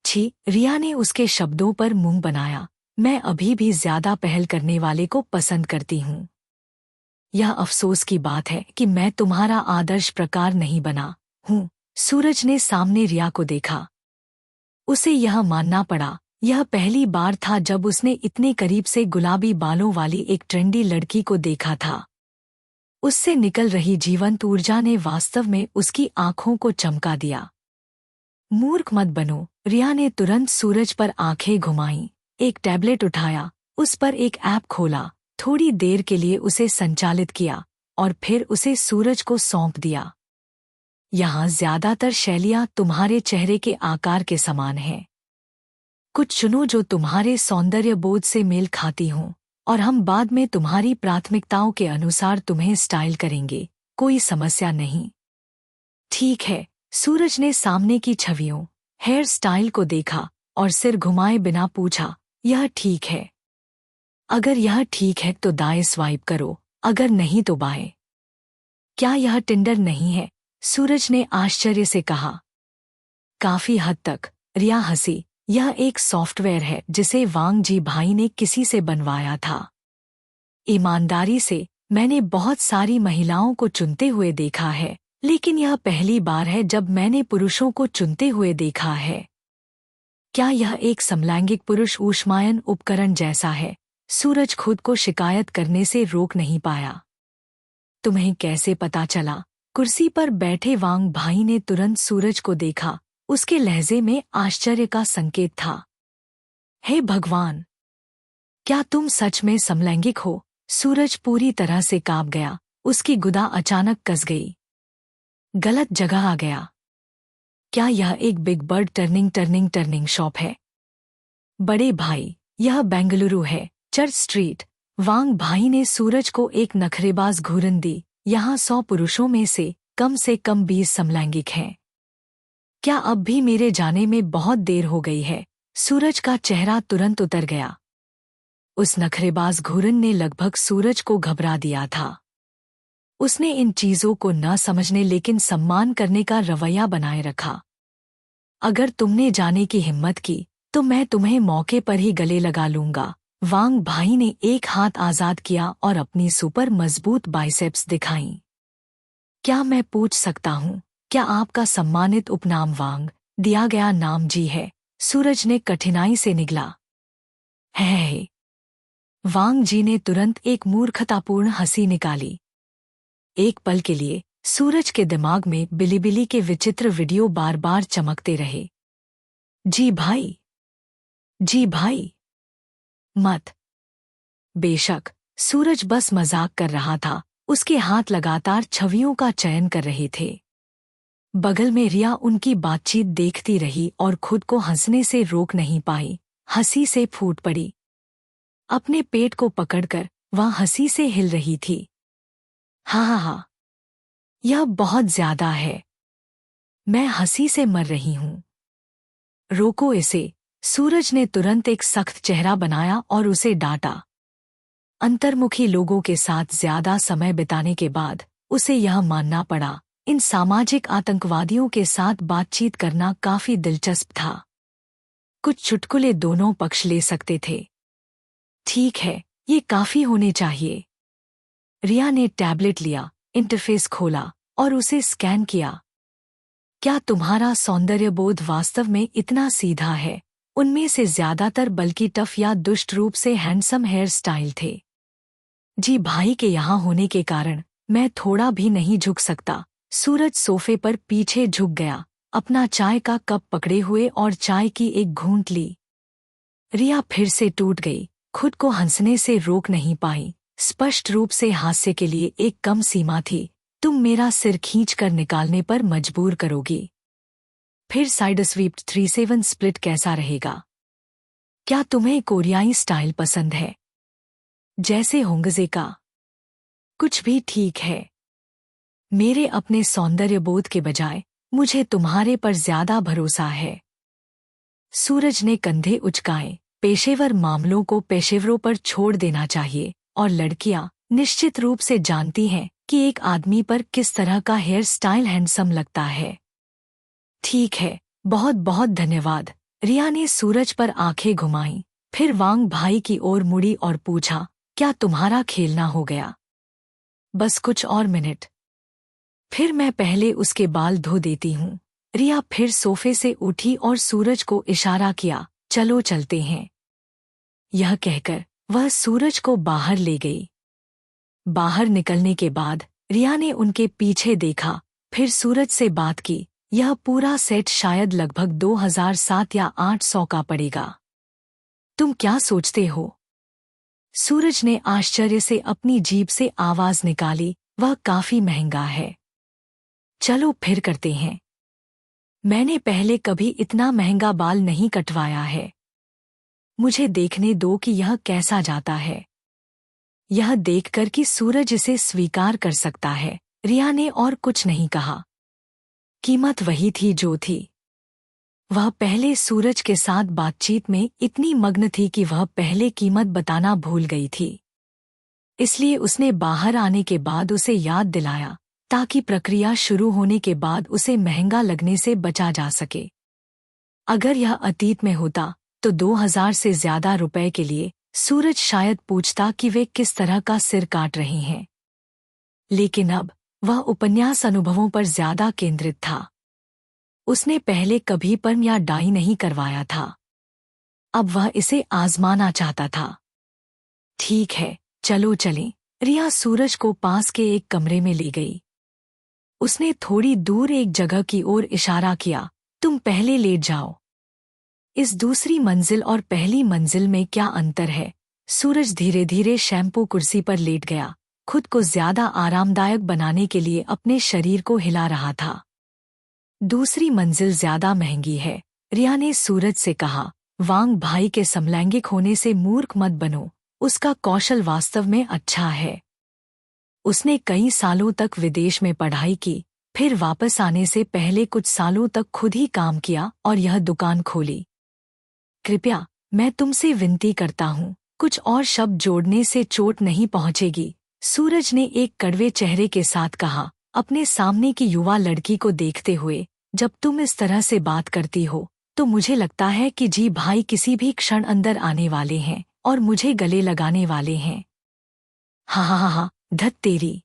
छी, रिया ने उसके शब्दों पर मुंह बनाया। मैं अभी भी ज्यादा पहल करने वाले को पसंद करती हूँ। यह अफसोस की बात है कि मैं तुम्हारा आदर्श प्रकार नहीं बना हूँ। सूरज ने सामने रिया को देखा। उसे यह मानना पड़ा, यह पहली बार था जब उसने इतने करीब से गुलाबी बालों वाली एक ट्रेंडी लड़की को देखा था। उससे निकल रही जीवंत ऊर्जा ने वास्तव में उसकी आंखों को चमका दिया। मूर्ख मत बनो, रिया ने तुरंत सूरज पर आंखें घुमाईं, एक टैबलेट उठाया, उस पर एक ऐप खोला, थोड़ी देर के लिए उसे संचालित किया और फिर उसे सूरज को सौंप दिया। यहाँ ज्यादातर शैलियाँ तुम्हारे चेहरे के आकार के समान हैं। कुछ चुनो जो तुम्हारे सौंदर्य बोध से मेल खाती हों, और हम बाद में तुम्हारी प्राथमिकताओं के अनुसार तुम्हें स्टाइल करेंगे, कोई समस्या नहीं। ठीक है, सूरज ने सामने की छवियों, हेयर स्टाइल को देखा और सिर घुमाए बिना पूछा, यह ठीक है? अगर यह ठीक है तो दाएं स्वाइप करो, अगर नहीं तो बाएं। क्या यह टिंडर नहीं है? सूरज ने आश्चर्य से कहा। काफी हद तक, रिया हंसी, यह एक सॉफ्टवेयर है जिसे वांग जी भाई ने किसी से बनवाया था। ईमानदारी से, मैंने बहुत सारी महिलाओं को चुनते हुए देखा है, लेकिन यह पहली बार है जब मैंने पुरुषों को चुनते हुए देखा है। क्या यह एक समलैंगिक पुरुष ऊष्मायन उपकरण जैसा है? सूरज खुद को शिकायत करने से रोक नहीं पाया। तुम्हें कैसे पता चला? कुर्सी पर बैठे वांग भाई ने तुरंत सूरज को देखा, उसके लहजे में आश्चर्य का संकेत था। हे भगवान! क्या तुम सच में समलैंगिक हो? सूरज पूरी तरह से कांप गया, उसकी गुदा अचानक कस गई। गलत जगह आ गया। क्या यह एक बिग बर्ड टर्निंग शॉप है? बड़े भाई, यह बेंगलुरु है, चर्च स्ट्रीट। वांग भाई ने सूरज को एक नखरेबाज घूरन दी, यहाँ 100 पुरुषों में से कम 20 समलैंगिक हैं। क्या अब भी मेरे जाने में बहुत देर हो गई है? सूरज का चेहरा तुरंत उतर गया। उस नखरेबाज घूरन ने लगभग सूरज को घबरा दिया था। उसने इन चीजों को न समझने लेकिन सम्मान करने का रवैया बनाए रखा। अगर तुमने जाने की हिम्मत की, तो मैं तुम्हें मौके पर ही गले लगा लूंगा। वांग भाई ने एक हाथ आजाद किया और अपनी सुपर मजबूत बाइसेप्स दिखाईं। क्या मैं पूछ सकता हूँ, क्या आपका सम्मानित उपनाम वांग दिया गया नाम जी है? सूरज ने कठिनाई से निगला। है। वांग जी ने तुरंत एक मूर्खतापूर्ण हंसी निकाली। एक पल के लिए सूरज के दिमाग में बिलिबिली के विचित्र वीडियो बार बार चमकते रहे। जी भाई, जी भाई। मत। बेशक, सूरज बस मजाक कर रहा था, उसके हाथ लगातार छवियों का चयन कर रहे थे। बगल में रिया उनकी बातचीत देखती रही और खुद को हंसने से रोक नहीं पाई, हंसी से फूट पड़ी। अपने पेट को पकड़कर वह हंसी से हिल रही थी। हाँ, यह बहुत ज्यादा है। मैं हंसी से मर रही हूं। रोको इसे। सूरज ने तुरंत एक सख्त चेहरा बनाया और उसे डांटा। अंतर्मुखी लोगों के साथ ज्यादा समय बिताने के बाद उसे यह मानना पड़ा, इन सामाजिक आतंकवादियों के साथ बातचीत करना काफी दिलचस्प था। कुछ चुटकुले दोनों पक्ष ले सकते थे। ठीक है, ये काफी होने चाहिए। रिया ने टैबलेट लिया, इंटरफेस खोला और उसे स्कैन किया। क्या तुम्हारा सौंदर्यबोध वास्तव में इतना सीधा है? उनमें से ज्यादातर बल्कि टफ या दुष्ट रूप से हैंडसम हेयर स्टाइल थे। जी भाई के यहाँ होने के कारण मैं थोड़ा भी नहीं झुक सकता। सूरज सोफे पर पीछे झुक गया, अपना चाय का कप पकड़े हुए और चाय की एक घूंट ली। रिया फिर से टूट गई, खुद को हंसने से रोक नहीं पाई। स्पष्ट रूप से हास्य के लिए एक कम सीमा थी। तुम मेरा सिर खींचकर निकालने पर मजबूर करोगी। फिर साइड स्वीप 37 स्प्लिट कैसा रहेगा? क्या तुम्हें कोरियाई स्टाइल पसंद है? जैसे होंगजे का? कुछ भी ठीक है। मेरे अपने सौंदर्यबोध के बजाय मुझे तुम्हारे पर ज्यादा भरोसा है। सूरज ने कंधे उचकाए। पेशेवर मामलों को पेशेवरों पर छोड़ देना चाहिए, और लड़कियां निश्चित रूप से जानती हैं कि एक आदमी पर किस तरह का हेयर स्टाइल हैंडसम लगता है। ठीक है, बहुत बहुत धन्यवाद। रिया ने सूरज पर आंखें घुमाईं, फिर वांग भाई की ओर मुड़ी और पूछा, क्या तुम्हारा खेलना हो गया? बस कुछ और मिनट। फिर मैं पहले उसके बाल धो देती हूँ। रिया फिर सोफे से उठी और सूरज को इशारा किया, चलो चलते हैं। यह कहकर वह सूरज को बाहर ले गई। बाहर निकलने के बाद रिया ने उनके पीछे देखा, फिर सूरज से बात की। यह पूरा सेट शायद लगभग 2007 या 800 का पड़ेगा। तुम क्या सोचते हो? सूरज ने आश्चर्य से अपनी जीभ से आवाज निकाली, वह काफी महंगा है। चलो फिर करते हैं। मैंने पहले कभी इतना महंगा बाल नहीं कटवाया है। मुझे देखने दो कि यह कैसा जाता है। यह देखकर कि सूरज इसे स्वीकार कर सकता है, रिया ने और कुछ नहीं कहा। कीमत वही थी जो थी। वह पहले सूरज के साथ बातचीत में इतनी मग्न थी कि वह पहले कीमत बताना भूल गई थी। इसलिए उसने बाहर आने के बाद उसे याद दिलाया, ताकि प्रक्रिया शुरू होने के बाद उसे महंगा लगने से बचा जा सके। अगर यह अतीत में होता तो 2000 से ज्यादा रुपए के लिए सूरज शायद पूछता कि वे किस तरह का सिर काट रही हैं। लेकिन अब वह उपन्यास अनुभवों पर ज्यादा केंद्रित था। उसने पहले कभी पर्म या डाई नहीं करवाया था। अब वह इसे आजमाना चाहता था। ठीक है, चलो चलें। रिया सूरज को पास के एक कमरे में ले गई। उसने थोड़ी दूर एक जगह की ओर इशारा किया, तुम पहले लेट जाओ। इस दूसरी मंजिल और पहली मंजिल में क्या अंतर है? सूरज धीरे धीरे शैम्पू कुर्सी पर लेट गया, खुद को ज्यादा आरामदायक बनाने के लिए अपने शरीर को हिला रहा था। दूसरी मंजिल ज्यादा महंगी है, रिया ने सूरज से कहा। वांग भाई के समलैंगिक होने से मूर्ख मत बनो, उसका कौशल वास्तव में अच्छा है। उसने कई सालों तक विदेश में पढ़ाई की, फिर वापस आने से पहले कुछ सालों तक खुद ही काम किया और यह दुकान खोली। कृपया, मैं तुमसे विनती करता हूँ, कुछ और शब्द जोड़ने से चोट नहीं पहुँचेगी, सूरज ने एक कड़वे चेहरे के साथ कहा, अपने सामने की युवा लड़की को देखते हुए। जब तुम इस तरह से बात करती हो तो मुझे लगता है कि जी भाई किसी भी क्षण अंदर आने वाले हैं और मुझे गले लगाने वाले हैं। हा हा हा हा, धत तेरी।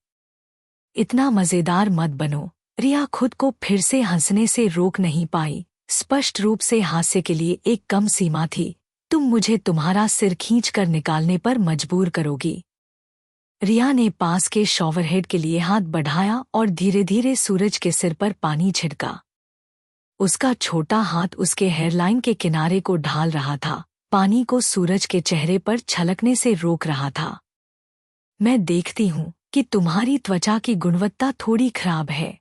इतना मजेदार मत बनो। रिया खुद को फिर से हंसने से रोक नहीं पाई। स्पष्ट रूप से हास्य के लिए एक कम सीमा थी। तुम मुझे तुम्हारा सिर खींचकर निकालने पर मजबूर करोगी। रिया ने पास के शॉवरहेड के लिए हाथ बढ़ाया और धीरे धीरे सूरज के सिर पर पानी छिड़का। उसका छोटा हाथ उसके हेयरलाइन के किनारे को ढाल रहा था, पानी को सूरज के चेहरे पर छलकने से रोक रहा था। मैं देखती हूँ कि तुम्हारी त्वचा की गुणवत्ता थोड़ी खराब है।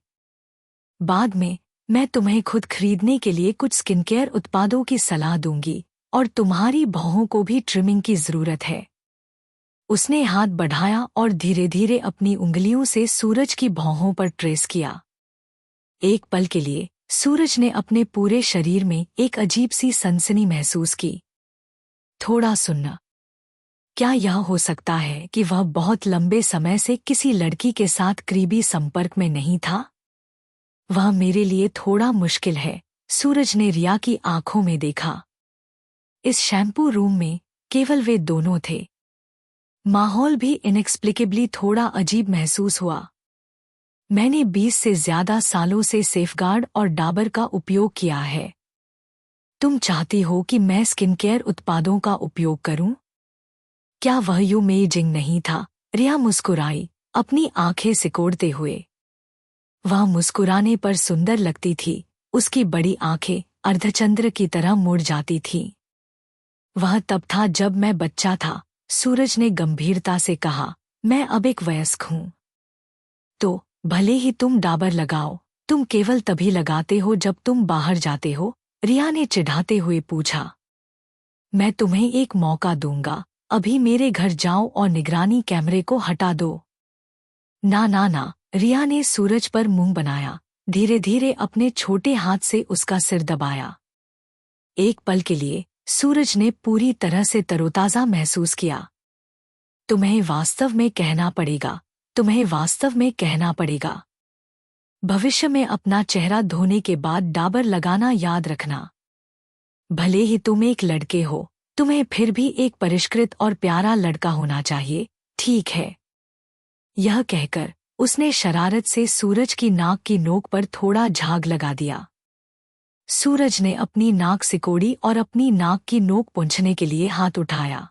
बाद में मैं तुम्हें खुद खरीदने के लिए कुछ स्किनकेयर उत्पादों की सलाह दूंगी और तुम्हारी भौहों को भी ट्रिमिंग की जरूरत है। उसने हाथ बढ़ाया और धीरे धीरे अपनी उंगलियों से सूरज की भौहों पर ट्रेस किया। एक पल के लिए सूरज ने अपने पूरे शरीर में एक अजीब सी सनसनी महसूस की। थोड़ा सुनना। क्या यह हो सकता है कि वह बहुत लंबे समय से किसी लड़की के साथ करीबी संपर्क में नहीं था? वह मेरे लिए थोड़ा मुश्किल है, सूरज ने रिया की आंखों में देखा। इस शैम्पू रूम में केवल वे दोनों थे। माहौल भी इनएक्सप्लिकेबली थोड़ा अजीब महसूस हुआ। मैंने 20 से ज्यादा सालों से सेफगार्ड और डाबर का उपयोग किया है। तुम चाहती हो कि मैं स्किनकेयर उत्पादों का उपयोग करूं? क्या वह यूमेजिंग नहीं था? रिया मुस्कुराई, अपनी आंखें सिकोड़ते हुए। वह मुस्कुराने पर सुंदर लगती थी, उसकी बड़ी आंखें अर्धचंद्र की तरह मुड़ जाती थीं। वह तब था जब मैं बच्चा था, सूरज ने गंभीरता से कहा। मैं अब एक वयस्क हूं। तो भले ही तुम डाबर लगाओ, तुम केवल तभी लगाते हो जब तुम बाहर जाते हो, रिया ने चिढ़ाते हुए पूछा। मैं तुम्हें एक मौका दूंगा, अभी मेरे घर जाओ और निगरानी कैमरे को हटा दो। ना ना ना, रिया ने सूरज पर मुंह बनाया, धीरे धीरे अपने छोटे हाथ से उसका सिर दबाया। एक पल के लिए सूरज ने पूरी तरह से तरोताजा महसूस किया। तुम्हें वास्तव में कहना पड़ेगा, तुम्हें वास्तव में कहना पड़ेगा। भविष्य में अपना चेहरा धोने के बाद डाबर लगाना याद रखना। भले ही तुम एक लड़के हो, तुम्हें फिर भी एक परिष्कृत और प्यारा लड़का होना चाहिए, ठीक है? यह कहकर उसने शरारत से सूरज की नाक की नोक पर थोड़ा झाग लगा दिया। सूरज ने अपनी नाक सिकोड़ी और अपनी नाक की नोक पोंछने के लिए हाथ उठाया।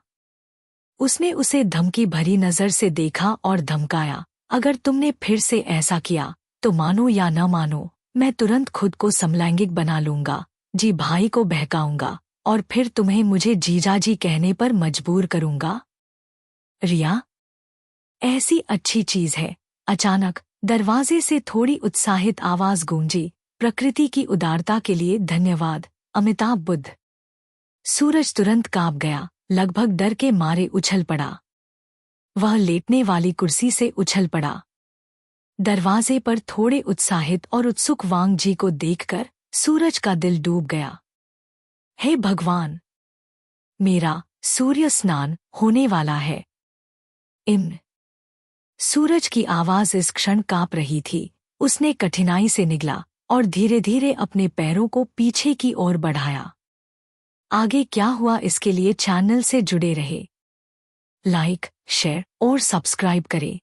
उसने उसे धमकी भरी नजर से देखा और धमकाया, अगर तुमने फिर से ऐसा किया तो मानो या न मानो, मैं तुरंत खुद को समलैंगिक बना लूंगा, जी भाई को बहकाऊंगा और फिर तुम्हें मुझे जीजाजी कहने पर मजबूर करूंगा। रिया, ऐसी अच्छी चीज है। अचानक दरवाजे से थोड़ी उत्साहित आवाज गूंजी, प्रकृति की उदारता के लिए धन्यवाद, अमिताभ बुद्ध। सूरज तुरंत कांप गया, लगभग डर के मारे उछल पड़ा। वह लेटने वाली कुर्सी से उछल पड़ा। दरवाजे पर थोड़े उत्साहित और उत्सुक वांग जी को देखकर सूरज का दिल डूब गया। हे भगवान, मेरा सूर्य स्नान होने वाला है। इम। सूरज की आवाज इस क्षण कांप रही थी। उसने कठिनाई से निगला और धीरे धीरे अपने पैरों को पीछे की ओर बढ़ाया। आगे क्या हुआ इसके लिए चैनल से जुड़े रहे। लाइक, शेयर और सब्सक्राइब करें।